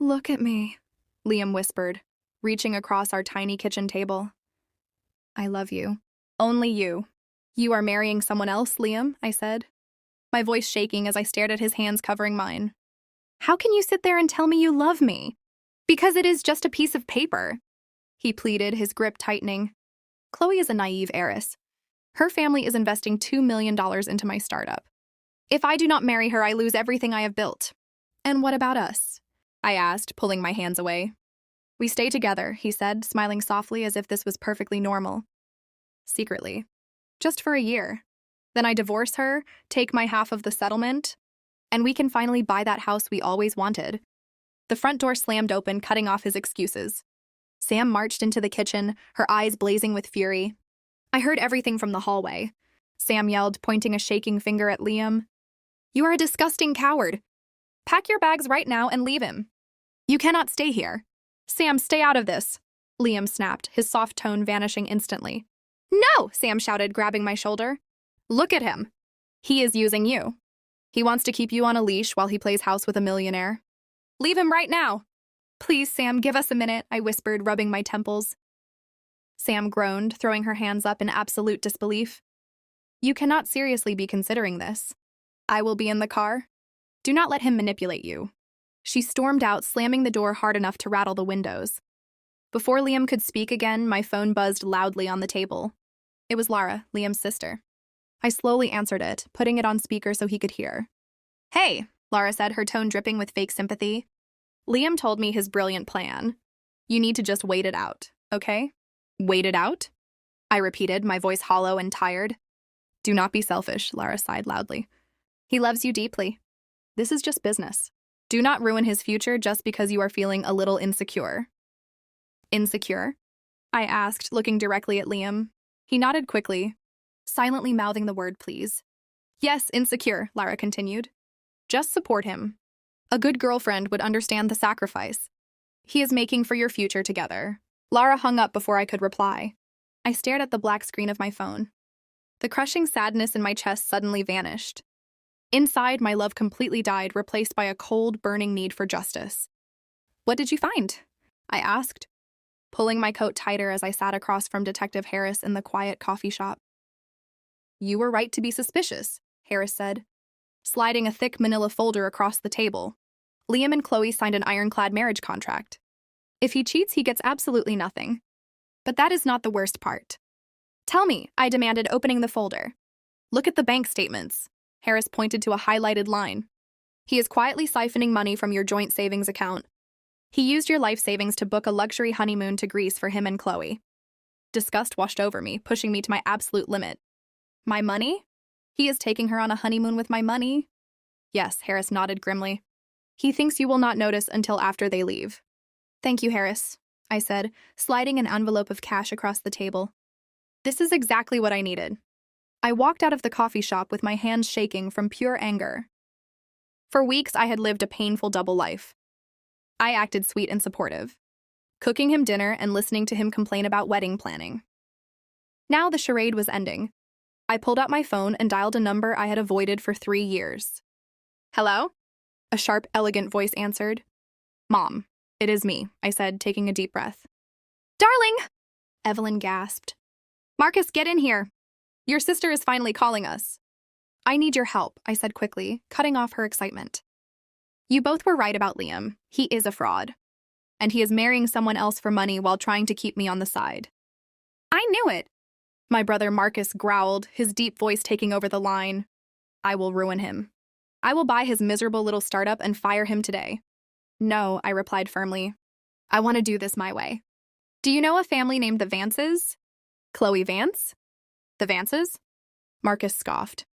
Look at me, Liam whispered, reaching across our tiny kitchen table. I love you. Only you. You are marrying someone else, Liam, I said, my voice shaking as I stared at his hands covering mine. How can you sit there and tell me you love me? Because it is just a piece of paper, he pleaded, his grip tightening. Chloe is a naive heiress. Her family is investing $2 million into my startup. If I do not marry her, I lose everything I have built. And what about us? I asked, pulling my hands away. We stay together, he said, smiling softly as if this was perfectly normal. Secretly. Just for a year. Then I divorce her, take my half of the settlement, and we can finally buy that house we always wanted. The front door slammed open, cutting off his excuses. Sam marched into the kitchen, her eyes blazing with fury. I heard everything from the hallway. Sam yelled, pointing a shaking finger at Liam. You are a disgusting coward. Pack your bags right now and leave him. You cannot stay here. Sam, stay out of this, Liam snapped, his soft tone vanishing instantly. No, Sam shouted, grabbing my shoulder. Look at him. He is using you. He wants to keep you on a leash while he plays house with a millionaire. Leave him right now. Please, Sam, give us a minute, I whispered, rubbing my temples. Sam groaned, throwing her hands up in absolute disbelief. You cannot seriously be considering this. I will be in the car. Do not let him manipulate you. She stormed out, slamming the door hard enough to rattle the windows. Before Liam could speak again, my phone buzzed loudly on the table. It was Lara, Liam's sister. I slowly answered it, putting it on speaker so he could hear. Hey, Lara said, her tone dripping with fake sympathy. Liam told me his brilliant plan. You need to just wait it out, okay? Wait it out? I repeated, my voice hollow and tired. Do not be selfish, Lara sighed loudly. He loves you deeply. This is just business. Do not ruin his future just because you are feeling a little insecure. Insecure? I asked, looking directly at Liam. He nodded quickly, silently mouthing the word please. Yes, insecure, Lara continued. Just support him. A good girlfriend would understand the sacrifice he is making for your future together. Lara hung up before I could reply. I stared at the black screen of my phone. The crushing sadness in my chest suddenly vanished. Inside, my love completely died, replaced by a cold, burning need for justice. What did you find? I asked, pulling my coat tighter as I sat across from Detective Harris in the quiet coffee shop. You were right to be suspicious, Harris said, sliding a thick manila folder across the table. Liam and Chloe signed an ironclad marriage contract. If he cheats, he gets absolutely nothing. But that is not the worst part. Tell me, I demanded, opening the folder. Look at the bank statements. Harris pointed to a highlighted line. He is quietly siphoning money from your joint savings account. He used your life savings to book a luxury honeymoon to Greece for him and Chloe. Disgust washed over me, pushing me to my absolute limit. My money? He is taking her on a honeymoon with my money? Yes, Harris nodded grimly. He thinks you will not notice until after they leave. Thank you, Harris, I said, sliding an envelope of cash across the table. This is exactly what I needed. I walked out of the coffee shop with my hands shaking from pure anger. For weeks, I had lived a painful double life. I acted sweet and supportive, cooking him dinner and listening to him complain about wedding planning. Now the charade was ending. I pulled out my phone and dialed a number I had avoided for 3 years. Hello? A sharp, elegant voice answered. Mom, it is me, I said, taking a deep breath. Darling! Evelyn gasped. Marcus, get in here. Your sister is finally calling us. I need your help, I said quickly, cutting off her excitement. You both were right about Liam. He is a fraud. And he is marrying someone else for money while trying to keep me on the side. I knew it. My brother Marcus growled, his deep voice taking over the line. I will ruin him. I will buy his miserable little startup and fire him today. No, I replied firmly. I want to do this my way. Do you know a family named the Vances? Chloe Vance? The Vances? Marcus scoffed.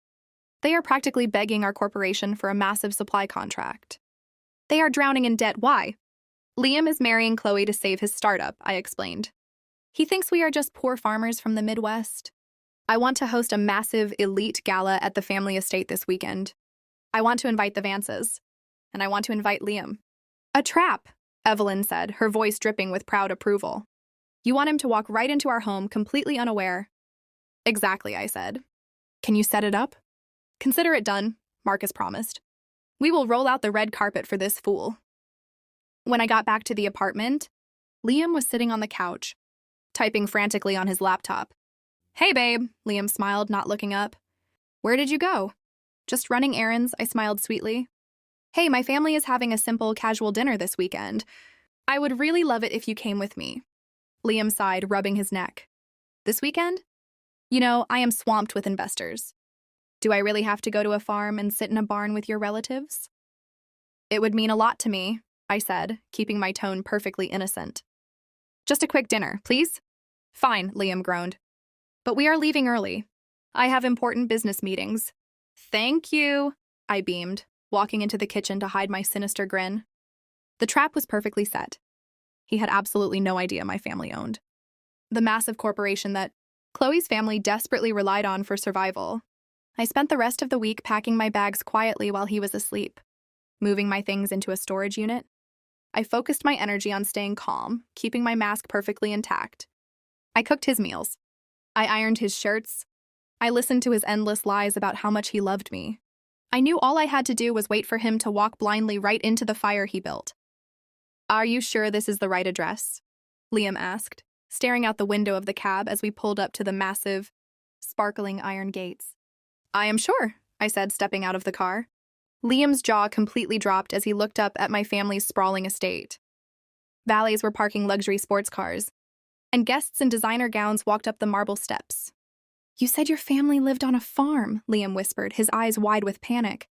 They are practically begging our corporation for a massive supply contract. They are drowning in debt. Why? Liam is marrying Chloe to save his startup, I explained. He thinks we are just poor farmers from the Midwest. I want to host a massive, elite gala at the family estate this weekend. I want to invite the Vances. And I want to invite Liam. A trap, Evelyn said, her voice dripping with proud approval. You want him to walk right into our home completely unaware. Exactly, I said. Can you set it up? Consider it done, Marcus promised. We will roll out the red carpet for this fool. When I got back to the apartment, Liam was sitting on the couch, typing frantically on his laptop. "Hey, babe," Liam smiled, not looking up. "Where did you go?" "Just running errands," I smiled sweetly. "Hey, my family is having a simple, casual dinner this weekend. I would really love it if you came with me." Liam sighed, rubbing his neck. "This weekend? You know, I am swamped with investors. Do I really have to go to a farm and sit in a barn with your relatives?" "It would mean a lot to me," I said, keeping my tone perfectly innocent. "Just a quick dinner, please?" "Fine," Liam groaned. "But we are leaving early. I have important business meetings." "Thank you," I beamed, walking into the kitchen to hide my sinister grin. The trap was perfectly set. He had absolutely no idea my family owned the massive corporation that Chloe's family desperately relied on for survival. I spent the rest of the week packing my bags quietly while he was asleep, moving my things into a storage unit. I focused my energy on staying calm, keeping my mask perfectly intact. I cooked his meals. I ironed his shirts. I listened to his endless lies about how much he loved me. I knew all I had to do was wait for him to walk blindly right into the fire he built. "Are you sure this is the right address?" Liam asked, staring out the window of the cab as we pulled up to the massive, sparkling iron gates. "I am sure," I said, stepping out of the car. Liam's jaw completely dropped as he looked up at my family's sprawling estate. Valets were parking luxury sports cars, and guests in designer gowns walked up the marble steps. "You said your family lived on a farm," Liam whispered, his eyes wide with panic.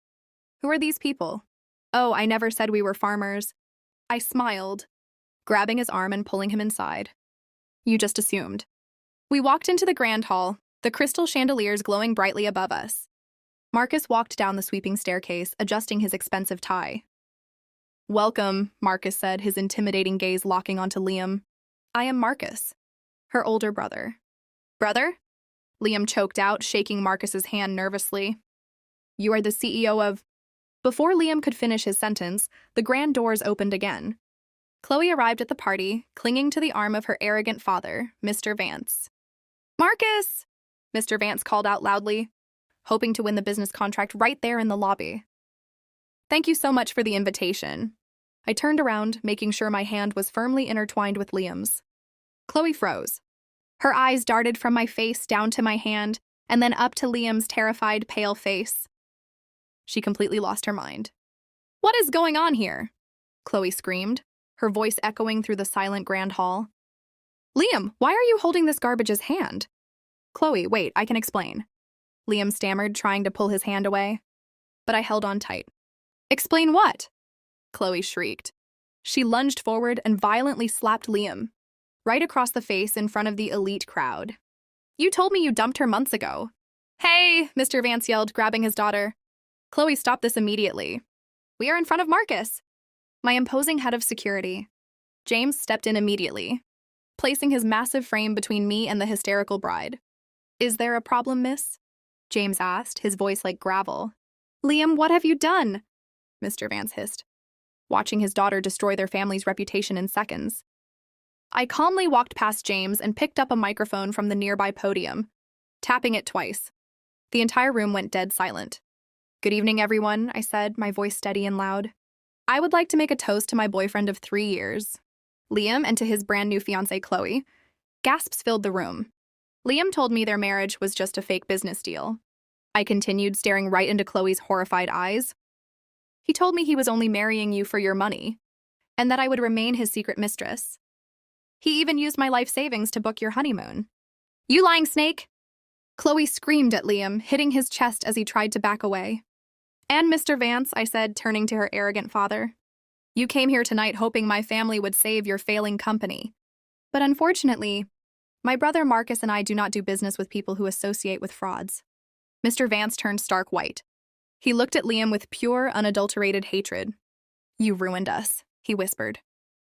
"Who are these people?" "Oh, I never said we were farmers." I smiled, grabbing his arm and pulling him inside. "You just assumed." We walked into the grand hall, the crystal chandeliers glowing brightly above us. Marcus walked down the sweeping staircase, adjusting his expensive tie. "Welcome," Marcus said, his intimidating gaze locking onto Liam. "I am Marcus, her older brother." "Brother?" Liam choked out, shaking Marcus's hand nervously. "You are the CEO of—" Before Liam could finish his sentence, the grand doors opened again. Chloe arrived at the party, clinging to the arm of her arrogant father, Mr. Vance. "Marcus!" Mr. Vance called out loudly, hoping to win the business contract right there in the lobby. "Thank you so much for the invitation." I turned around, making sure my hand was firmly intertwined with Liam's. Chloe froze. Her eyes darted from my face down to my hand, and then up to Liam's terrified, pale face. She completely lost her mind. "What is going on here?" Chloe screamed, her voice echoing through the silent grand hall. "Liam, why are you holding this garbage's hand?" "Chloe, wait, I can explain." Liam stammered, trying to pull his hand away. But I held on tight. "Explain what?" Chloe shrieked. She lunged forward and violently slapped Liam, right across the face in front of the elite crowd. "You told me you dumped her months ago." "Hey!" Mr. Vance yelled, grabbing his daughter. "Chloe, stop this immediately. We are in front of Marcus." My imposing head of security, James, stepped in immediately, placing his massive frame between me and the hysterical bride. "Is there a problem, miss?" James asked, his voice like gravel. "Liam, what have you done?" Mr. Vance hissed, watching his daughter destroy their family's reputation in seconds. I calmly walked past James and picked up a microphone from the nearby podium, tapping it twice. The entire room went dead silent. "Good evening, everyone," I said, my voice steady and loud. "I would like to make a toast to my boyfriend of 3 years, Liam, and to his brand new fiancée, Chloe." Gasps filled the room. Liam told me their marriage was just a fake business deal. I continued, staring right into Chloe's horrified eyes. "He told me he was only marrying you for your money, and that I would remain his secret mistress. He even used my life savings to book your honeymoon." "You lying snake!" Chloe screamed at Liam, hitting his chest as he tried to back away. "And Mr. Vance," I said, turning to her arrogant father, "you came here tonight hoping my family would save your failing company. But unfortunately, my brother Marcus and I do not do business with people who associate with frauds." Mr. Vance turned stark white. He looked at Liam with pure, unadulterated hatred. "You ruined us," he whispered.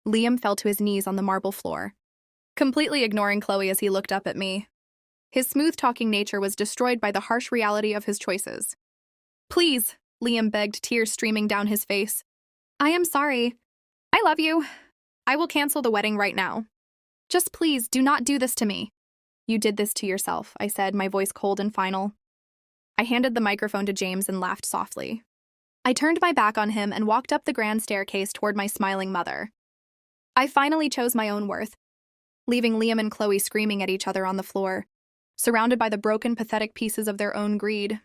Liam fell to his knees on the marble floor, completely ignoring Chloe as he looked up at me. His smooth-talking nature was destroyed by the harsh reality of his choices. "Please," Liam begged, tears streaming down his face. "I am sorry. I love you. I will cancel the wedding right now. Just please, do not do this to me." "You did this to yourself," I said, my voice cold and final. I handed the microphone to James and laughed softly. I turned my back on him and walked up the grand staircase toward my smiling mother. I finally chose my own worth, leaving Liam and Chloe screaming at each other on the floor, surrounded by the broken, pathetic pieces of their own greed.